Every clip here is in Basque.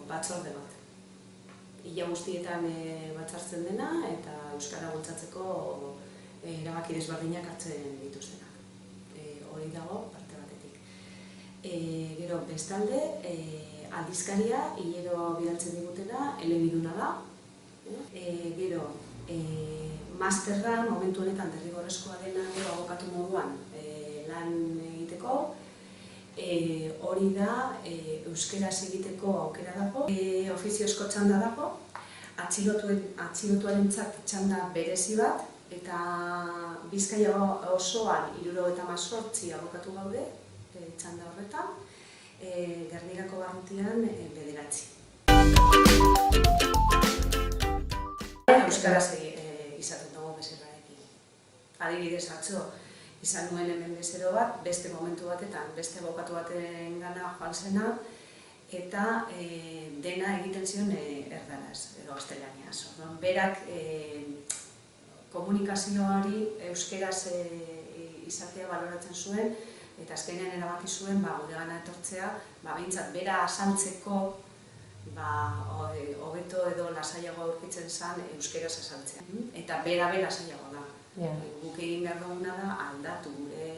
batzorde bat. Ila guztietan batzartzen dena eta euskara bultzatzeko erabaki desberdinak hartzen dituztenak. Hori dago parte batetik. Gero bestalde, aldizkaria hilero bidaltzen digutena elebiduna da. Gero masterra momentu honetan derrigorrezkoa dena gero abokatu moduan lan egiteko. Hori da euskeraz egiteko aukera dago, ofiziozko txanda dago, atxilotuarentzat txanda berezi bat, eta Bizkaia osoan 78 abokatu gaude txanda horretan, Gernikako barrutian 9. Euskaraz izaten dugu bezerarekin. Adibidez atzo, izan nuen hemen bezero bat, beste momentu batetan, beste abokatu baten gana joan zena, eta dena egiten zion erdaraz, edo gaztelaniaz. Berak komunikazioari euskeraz izatea baloratzen zuen, eta azkenean erabaki zuen gure gana etortzea, behintzat bera azaltzeko hobeto edo lasaiago aurkitzen zen euskeraz azaltzea. Eta bera lasaiago da. Guk egin behar duguna da aldatu gure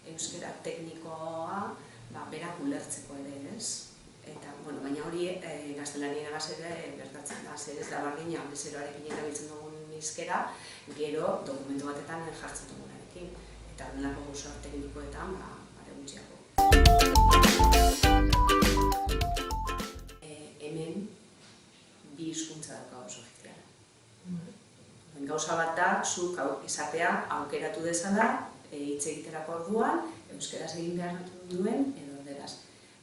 euskera teknikoa berak ulertzeko ere, ez? Baina hori gaztelaniaraz ere gertatzen da, zer ez da berdina bezeroarekin erabiltzen dugun hizkera, gero dokumentu batetan jartzen dugunarekin. Eta honelako gauza teknikoetan are gutxiago. Hemen bi hizkuntza daukagu ofiziala. Gauza bat da, zuk esatea aukeratu dezala, hitz egiterako orduan, euskeraz egin behar duen edo erderaz.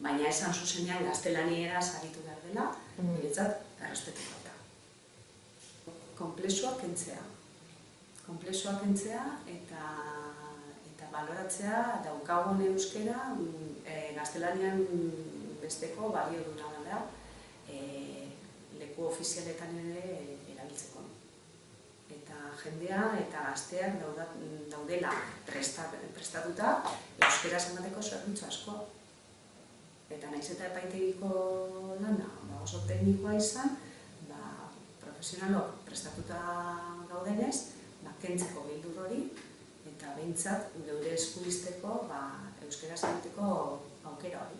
Baina esan zuzenean gaztelanieraz aritu behar dela, niretzat errespetu bat da. Konplexuak kentzea. Konplexuak kentzea eta baloratzea daukagun euskera gaztelanian besteko balio duna da, leku ofizialetan ere erabiltzeko. Eta jendea eta gazteak daudela prestatuta euskeraz emateko zerbitzu asko. Eta nahiz eta epaitegiko lana oso teknikoa izan, profesionalok prestatuta gaudenez, kentzeko bildur hori, eta behintzat geure esku izteko euskeraz egiteko aukera hori.